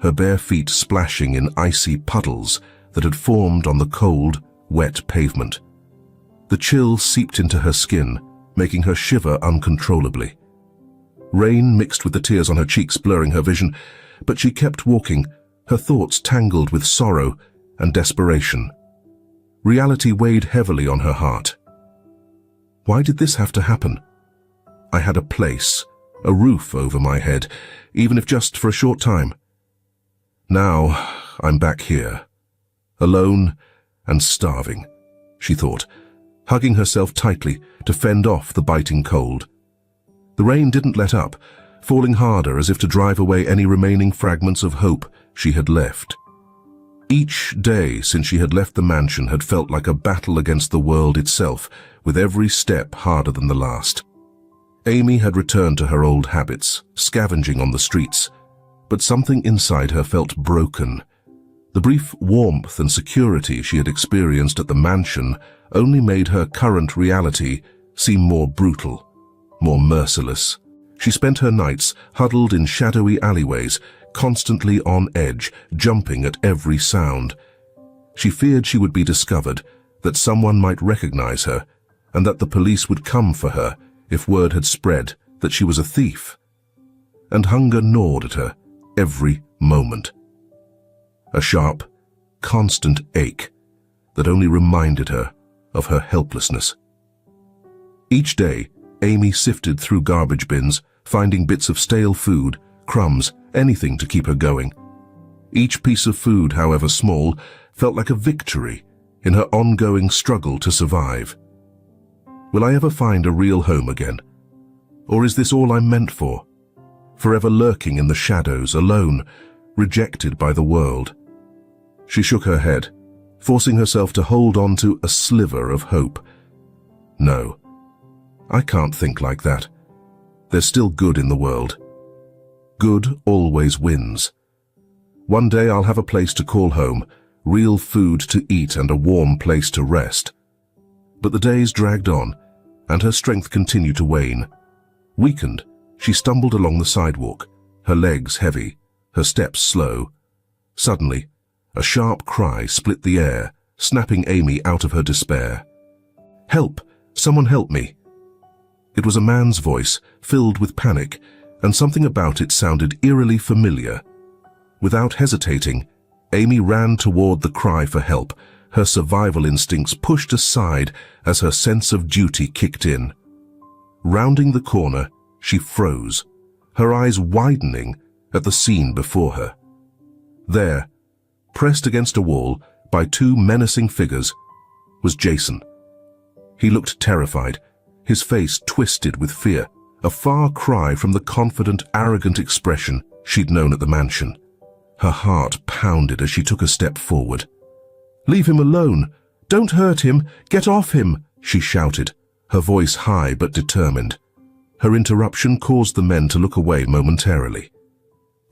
her bare feet splashing in icy puddles that had formed on the cold, wet pavement. The chill seeped into her skin, making her shiver uncontrollably. Rain mixed with the tears on her cheeks, blurring her vision, but she kept walking, her thoughts tangled with sorrow and desperation. Reality weighed heavily on her heart. Why did this have to happen? I had a place, a roof over my head, even if just for a short time. Now I'm back here, alone and starving, she thought, hugging herself tightly to fend off the biting cold. The rain didn't let up, falling harder as if to drive away any remaining fragments of hope she had left. Each day since she had left the mansion had felt like a battle against the world itself, with every step harder than the last. Amy had returned to her old habits, scavenging on the streets, but something inside her felt broken. The brief warmth and security she had experienced at the mansion only made her current reality seem more brutal, more merciless. She spent her nights huddled in shadowy alleyways, constantly on edge, jumping at every sound. She feared she would be discovered, that someone might recognize her, and that the police would come for her if word had spread that she was a thief. And hunger gnawed at her every moment. A sharp, constant ache that only reminded her of her helplessness. Each day, Amy sifted through garbage bins, finding bits of stale food, crumbs, anything to keep her going. Each piece of food, however small, felt like a victory in her ongoing struggle to survive. Will I ever find a real home again? Or is this all I'm meant for? Forever lurking in the shadows, alone, rejected by the world. She shook her head, forcing herself to hold on to a sliver of hope. No, I can't think like that. There's still good in the world. Good always wins. One day I'll have a place to call home, real food to eat and a warm place to rest. But the days dragged on, and her strength continued to wane. Weakened, she stumbled along the sidewalk, her legs heavy, her steps slow. Suddenly, a sharp cry split the air, snapping Amy out of her despair. "Help! Someone help me!" It was a man's voice, filled with panic, and something about it sounded eerily familiar. Without hesitating, Amy ran toward the cry for help, her survival instincts pushed aside as her sense of duty kicked in. Rounding the corner, she froze, her eyes widening at the scene before her. There, pressed against a wall by two menacing figures, was Jason. He looked terrified, his face twisted with fear, a far cry from the confident, arrogant expression she'd known at the mansion. Her heart pounded as she took a step forward. "Leave him alone! "Don't hurt him! Get off him!" she shouted, her voice high but determined. Her interruption caused the men to look away momentarily.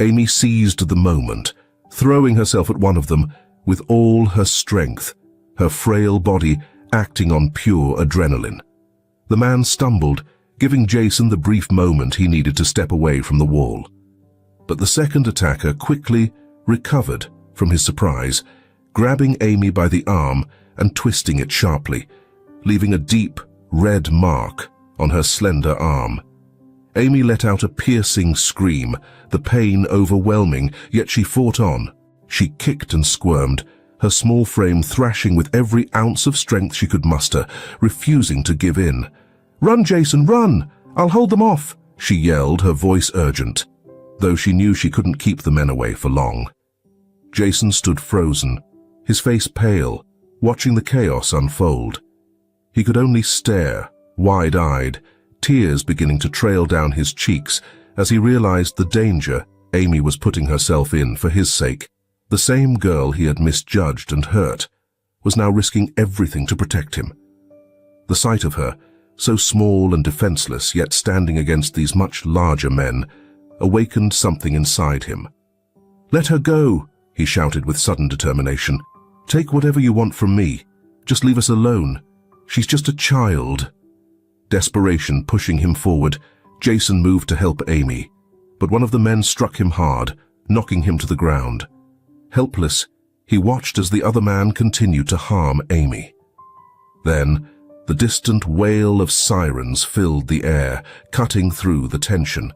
Amy seized the moment, throwing herself at one of them with all her strength, her frail body acting on pure adrenaline. The man stumbled, giving Jason the brief moment he needed to step away from the wall. But the second attacker quickly recovered from his surprise, grabbing Amy by the arm and twisting it sharply, leaving a deep, red mark on her slender arm. Amy let out a piercing scream, the pain overwhelming, yet she fought on. She kicked and squirmed, her small frame thrashing with every ounce of strength she could muster, refusing to give in. "Run, Jason, run! I'll hold them off!" she yelled, her voice urgent, though she knew she couldn't keep the men away for long. Jason stood frozen, his face pale, watching the chaos unfold. He could only stare, wide-eyed, tears beginning to trail down his cheeks as he realized the danger Amy was putting herself in for his sake. The same girl he had misjudged and hurt was now risking everything to protect him. The sight of her, so small and defenseless yet standing against these much larger men, awakened something inside him. "Let her go," he shouted with sudden determination. "Take whatever you want from me. Just leave us alone. She's just a child." Desperation pushing him forward, Jason moved to help Amy, but one of the men struck him hard, knocking him to the ground. Helpless, he watched as the other man continued to harm Amy. Then, the distant wail of sirens filled the air, cutting through the tension.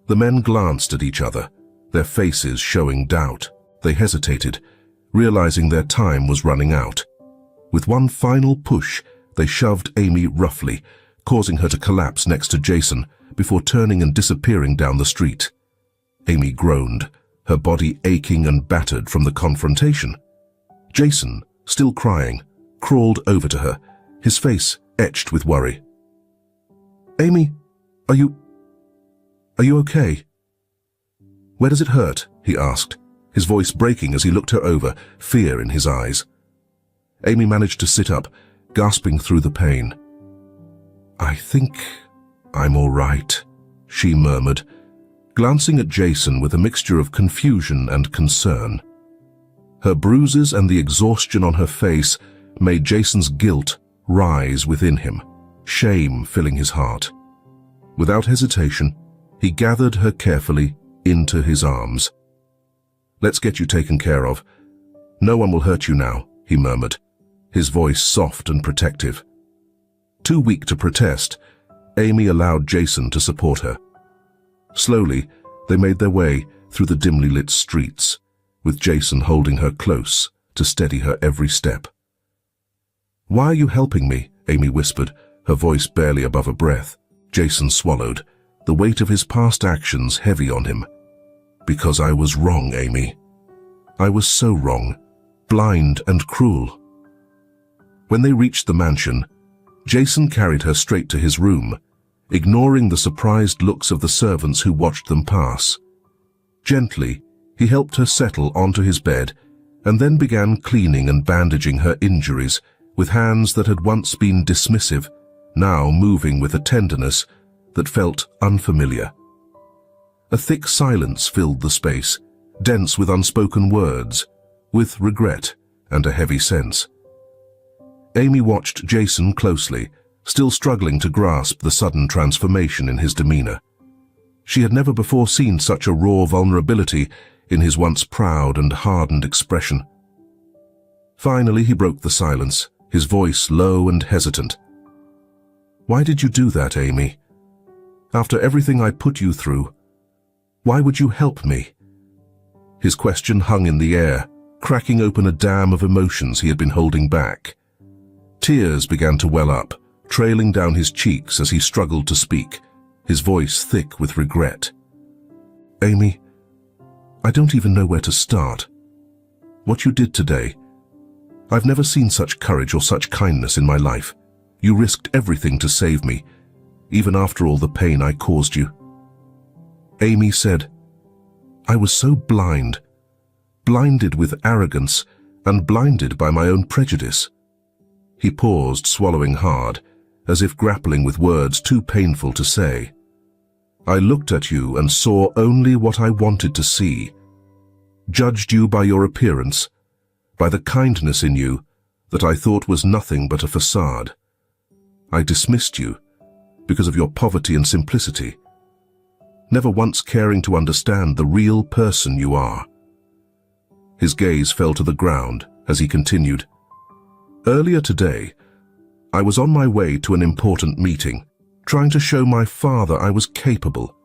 The men glanced at each other, their faces showing doubt. They hesitated, realizing their time was running out. With one final push, they shoved Amy roughly, causing her to collapse next to Jason before turning and disappearing down the street. Amy groaned, her body aching and battered from the confrontation. Jason, still crying, crawled over to her, his face etched with worry. "Amy, are you okay?" "Where does it hurt?" he asked, his voice breaking as he looked her over, fear in his eyes. Amy managed to sit up, gasping through the pain. "I think I'm all right," she murmured, glancing at Jason with a mixture of confusion and concern. Her bruises and the exhaustion on her face made Jason's guilt rise within him, shame filling his heart. Without hesitation, he gathered her carefully into his arms. "Let's get you taken care of. No one will hurt you now," he murmured, his voice soft and protective. Too weak to protest, Amy allowed Jason to support her. Slowly, they made their way through the dimly lit streets, with Jason holding her close to steady her every step. "Why are you helping me?" Amy whispered, her voice barely above a breath. Jason swallowed, the weight of his past actions heavy on him. "Because I was wrong, Amy. I was so wrong, blind and cruel." When they reached the mansion, Jason carried her straight to his room, ignoring the surprised looks of the servants who watched them pass. Gently, he helped her settle onto his bed and then began cleaning and bandaging her injuries with hands that had once been dismissive, now moving with a tenderness that felt unfamiliar. A thick silence filled the space, dense with unspoken words, with regret and a heavy sense. Amy watched Jason closely, still struggling to grasp the sudden transformation in his demeanor. She had never before seen such a raw vulnerability in his once proud and hardened expression. Finally, he broke the silence, his voice low and hesitant. "Why did you do that, Amy? After everything I put you through, why would you help me?" His question hung in the air, cracking open a dam of emotions he had been holding back. Tears began to well up, trailing down his cheeks as he struggled to speak, his voice thick with regret. "Amy, I don't even know where to start. What you did today, I've never seen such courage or such kindness in my life. You risked everything to save me, even after all the pain I caused you." Amy said, "I was so blind, blinded with arrogance and blinded by my own prejudice. He paused, swallowing hard, as if grappling with words too painful to say. I looked at you and saw only what I wanted to see. Judged you by your appearance, by the kindness in you that I thought was nothing but a facade. I dismissed you because of your poverty and simplicity, never once caring to understand the real person you are. His gaze fell to the ground as he continued. Earlier today, I was on my way to an important meeting, trying to show my father I was capable.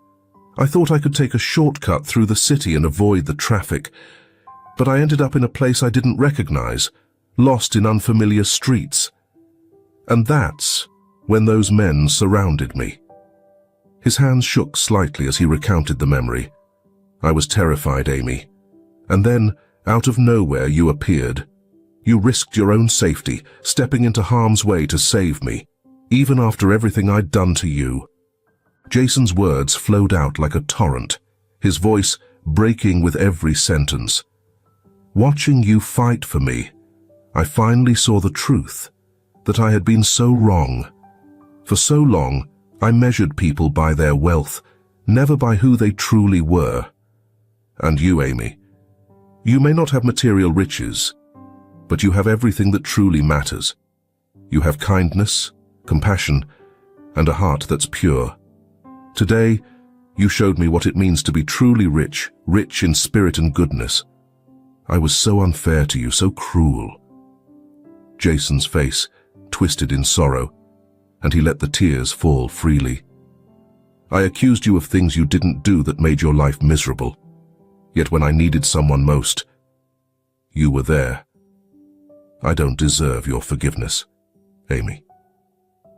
I thought I could take a shortcut through the city and avoid the traffic, but I ended up in a place I didn't recognize, lost in unfamiliar streets. And that's when those men surrounded me. His hands shook slightly as he recounted the memory. I was terrified, Amy. And then, out of nowhere, you appeared. You risked your own safety, stepping into harm's way to save me, even after everything I'd done to you. Jason's words flowed out like a torrent, his voice breaking with every sentence. Watching you fight for me, I finally saw the truth, that I had been so wrong. For so long, I measured people by their wealth, never by who they truly were. And you, Amy, you may not have material riches, but you have everything that truly matters. You have kindness, compassion, and a heart that's pure. Today, you showed me what it means to be truly rich, rich in spirit and goodness. I was so unfair to you, so cruel. Jason's face twisted in sorrow, and he let the tears fall freely. I accused you of things you didn't do that made your life miserable. Yet when I needed someone most, you were there. I don't deserve your forgiveness, Amy.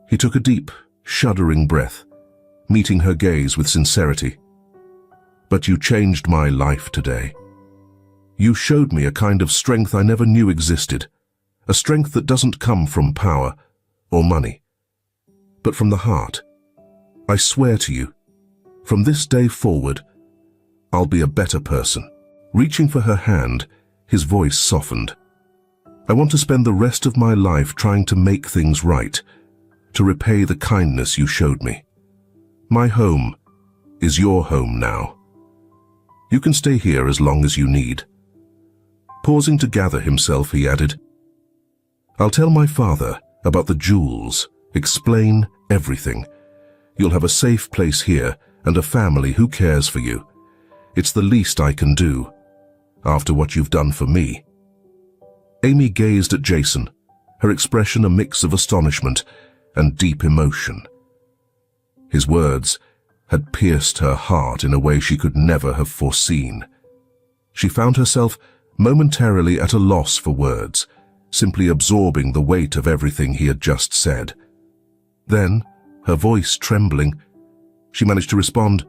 He took a deep, shuddering breath, meeting her gaze with sincerity. But you changed my life today. You showed me a kind of strength I never knew existed, a strength that doesn't come from power or money, but from the heart. I swear to you, from this day forward, I'll be a better person. Reaching for her hand, his voice softened. I want to spend the rest of my life trying to make things right, to repay the kindness you showed me. My home is your home now. You can stay here as long as you need. Pausing to gather himself, he added, I'll tell my father about the jewels, explain everything. You'll have a safe place here and a family who cares for you. It's the least I can do, after what you've done for me. Amy gazed at Jason, her expression a mix of astonishment and deep emotion. His words had pierced her heart in a way she could never have foreseen. She found herself momentarily at a loss for words, simply absorbing the weight of everything he had just said. Then, her voice trembling, she managed to respond,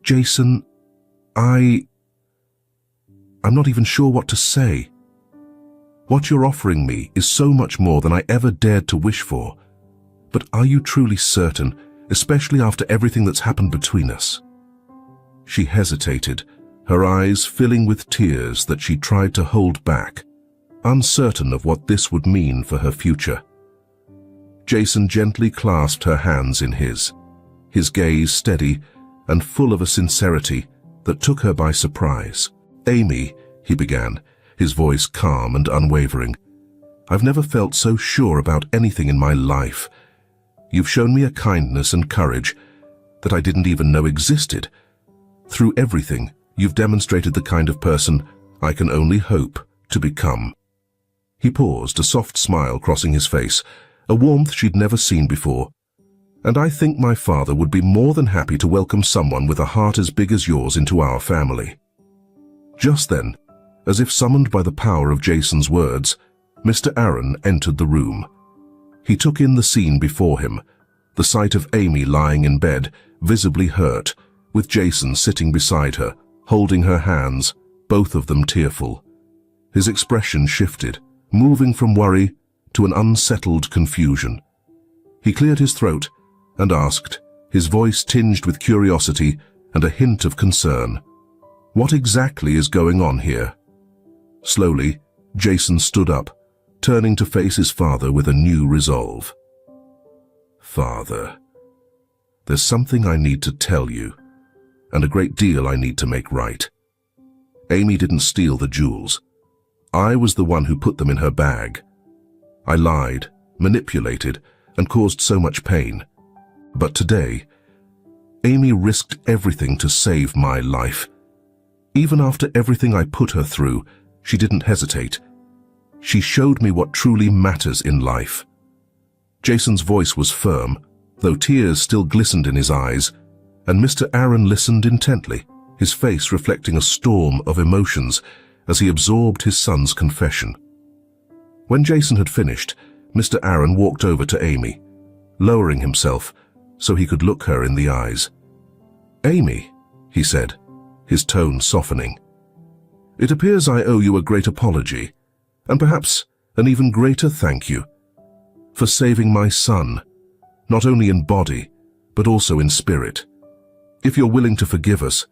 Jason, I'm not even sure what to say. What you're offering me is so much more than I ever dared to wish for. But are you truly certain, especially after everything that's happened between us? She hesitated, her eyes filling with tears that she tried to hold back, uncertain of what this would mean for her future. Jason gently clasped her hands in his gaze steady and full of a sincerity that took her by surprise. Amy, he began, his voice calm and unwavering, I've never felt so sure about anything in my life. You've shown me a kindness and courage that I didn't even know existed. Through everything, you've demonstrated the kind of person I can only hope to become. He paused, a soft smile crossing his face, a warmth she'd never seen before. And I think my father would be more than happy to welcome someone with a heart as big as yours into our family. Just then, as if summoned by the power of Jason's words, Mr. Aaron entered the room. He took in the scene before him, the sight of Amy lying in bed, visibly hurt, with Jason sitting beside her, holding her hands, both of them tearful. His expression shifted, moving from worry to an unsettled confusion. He cleared his throat and asked, his voice tinged with curiosity and a hint of concern, "What exactly is going on here?" Slowly, Jason stood up, turning to face his father with a new resolve. "Father, there's something I need to tell you, and a great deal I need to make right. Amy didn't steal the jewels. I was the one who put them in her bag. I lied, manipulated, and caused so much pain. But today, Amy risked everything to save my life. Even after everything I put her through, she didn't hesitate. She showed me what truly matters in life." Jason's voice was firm, though tears still glistened in his eyes, and Mr. Aaron listened intently, his face reflecting a storm of emotions as he absorbed his son's confession. When Jason had finished, Mr. Aaron walked over to Amy, lowering himself so he could look her in the eyes. "Amy," he said, his tone softening, "it appears I owe you a great apology, and perhaps an even greater thank you, for saving my son, not only in body, but also in spirit. If you're willing to forgive us,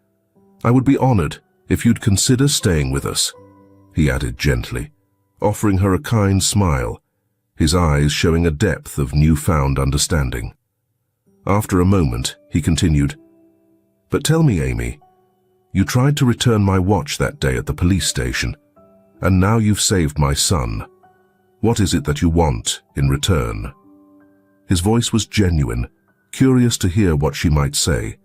I would be honored if you'd consider staying with us," he added gently, offering her a kind smile, his eyes showing a depth of newfound understanding. After a moment, he continued, "But tell me, Amy, you tried to return my watch that day at the police station, and now you've saved my son. What is it that you want in return?" His voice was genuine, curious to hear what she might say.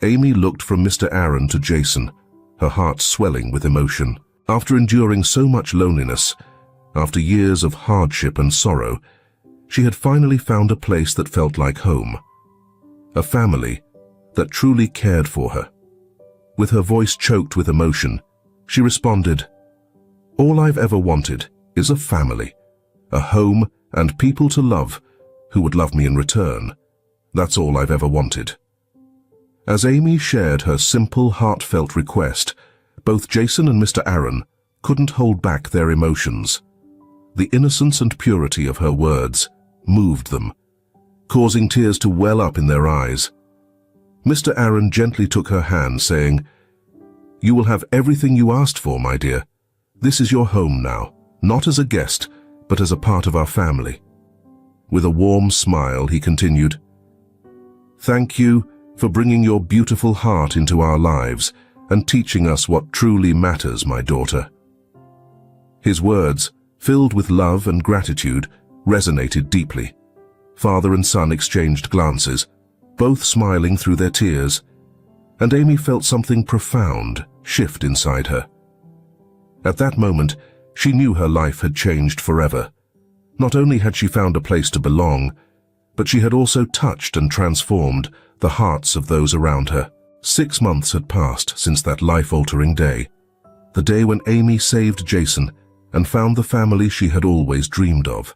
Amy looked from Mr. Aaron to Jason, her heart swelling with emotion. After enduring so much loneliness, after years of hardship and sorrow, she had finally found a place that felt like home. A family that truly cared for her. With her voice choked with emotion, she responded, "All I've ever wanted is a family, a home and people to love who would love me in return. That's all I've ever wanted." As Amy shared her simple, heartfelt request, both Jason and Mr. Aaron couldn't hold back their emotions. The innocence and purity of her words moved them, causing tears to well up in their eyes. Mr. Aaron gently took her hand, saying, "You will have everything you asked for, my dear. This is your home now, not as a guest, but as a part of our family." With a warm smile, he continued, "Thank you for bringing your beautiful heart into our lives and teaching us what truly matters, my daughter." His words, filled with love and gratitude, resonated deeply. Father and son exchanged glances, both smiling through their tears, and Amy felt something profound shift inside her. At that moment, she knew her life had changed forever. Not only had she found a place to belong, but she had also touched and transformed the hearts of those around her. 6 months had passed since that life-altering day, the day when Amy saved Jason and found the family she had always dreamed of.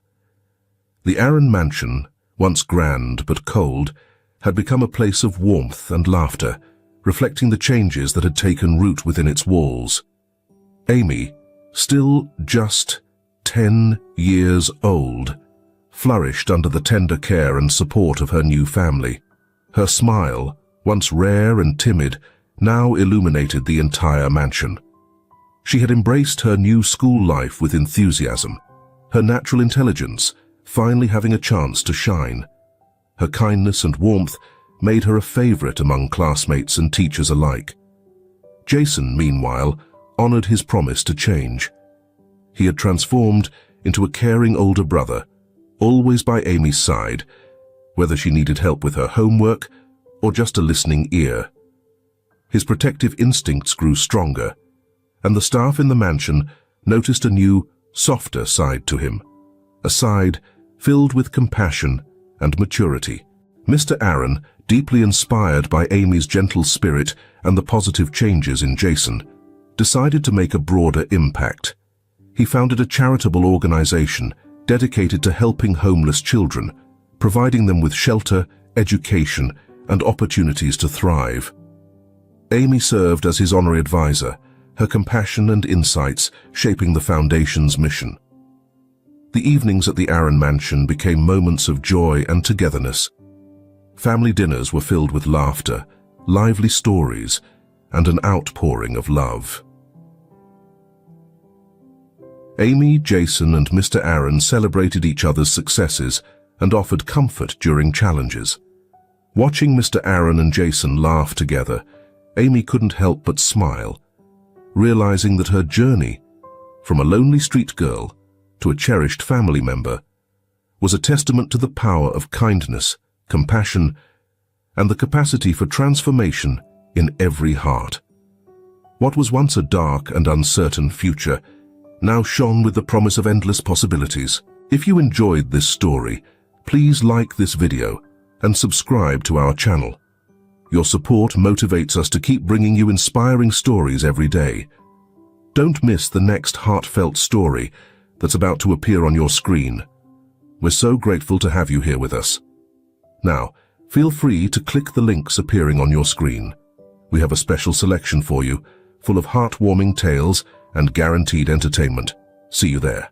The Aaron mansion, once grand but cold, had become a place of warmth and laughter, reflecting the changes that had taken root within its walls. Amy, still just 10 years old, flourished under the tender care and support of her new family. Her smile, once rare and timid, now illuminated the entire mansion. She had embraced her new school life with enthusiasm, her natural intelligence finally having a chance to shine. Her kindness and warmth made her a favorite among classmates and teachers alike. Jason, meanwhile, honored his promise to change. He had transformed into a caring older brother, always by Amy's side, whether she needed help with her homework or just a listening ear. His protective instincts grew stronger, and the staff in the mansion noticed a new, softer side to him, a side filled with compassion and maturity. Mr. Aaron, deeply inspired by Amy's gentle spirit and the positive changes in Jason, decided to make a broader impact. He founded a charitable organization dedicated to helping homeless children, providing them with shelter, education, and opportunities to thrive. Amy served as his honorary advisor, her compassion and insights shaping the foundation's mission. The evenings at the Aaron mansion became moments of joy and togetherness. Family dinners were filled with laughter, lively stories, and an outpouring of love. Amy, Jason, and Mr. Aaron celebrated each other's successes and offered comfort during challenges. Watching Mr. Aaron and Jason laugh together, Amy couldn't help but smile, realizing that her journey, from a lonely street girl to a cherished family member, was a testament to the power of kindness, compassion, and the capacity for transformation in every heart. What was once a dark and uncertain future now shone with the promise of endless possibilities. If you enjoyed this story, please like this video and subscribe to our channel. Your support motivates us to keep bringing you inspiring stories every day. Don't miss the next heartfelt story that's about to appear on your screen. We're so grateful to have you here with us. Now, feel free to click the links appearing on your screen. We have a special selection for you, full of heartwarming tales and guaranteed entertainment. See you there.